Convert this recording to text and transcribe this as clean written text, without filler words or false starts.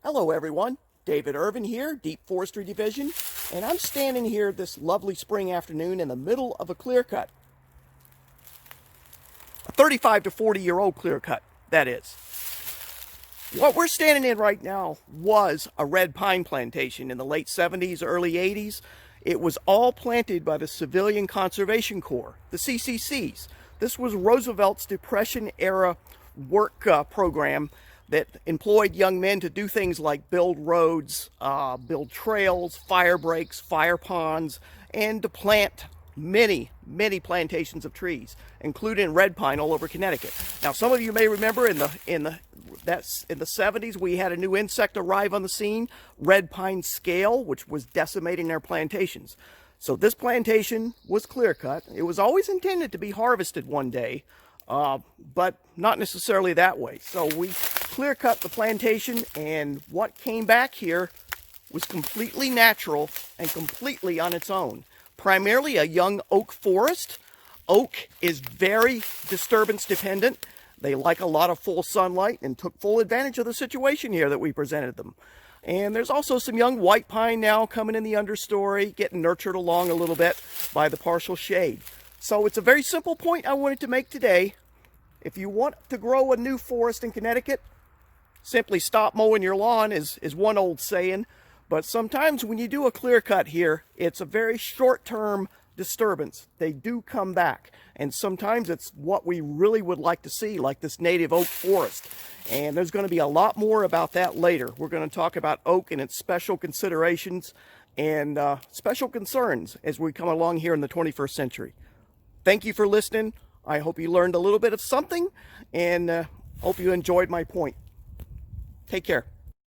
Hello everyone, David Irvin here, Deep Forestry Division, and I'm standing here this lovely spring afternoon in the middle of a clear cut. A 35 to 40 year old clear cut, that is. What we're standing in right now was a red pine plantation in the late 70s, early 80s. It was all planted by the Civilian Conservation Corps, the CCCs. This was Roosevelt's Depression era work program that employed young men to do things like build roads, build trails, fire breaks, fire ponds, and to plant many plantations of trees, including red pine all over Connecticut. Now, some of you may remember in the 70s, we had a new insect arrive on the scene, red pine scale, which was decimating their plantations. So this plantation was clear cut. It was always intended to be harvested one day, but not necessarily that way. So we clear cut the plantation, and what came back here was completely natural and completely on its own. Primarily a young oak forest. Oak is very disturbance dependent. They like a lot of full sunlight and took full advantage of the situation here that we presented them. And there's also some young white pine now coming in the understory, getting nurtured along a little bit by the partial shade. So it's a very simple point I wanted to make today. If you want to grow a new forest in Connecticut, simply stop mowing your lawn is one old saying. But sometimes when you do a clear cut here, it's a very short-term disturbance. They do come back. And sometimes it's what we really would like to see, like this native oak forest. And there's going to be a lot more about that later. We're going to talk about oak and its special considerations and special concerns as we come along here in the 21st century. Thank you for listening. I hope you learned a little bit of something, and hope you enjoyed my point. Take care.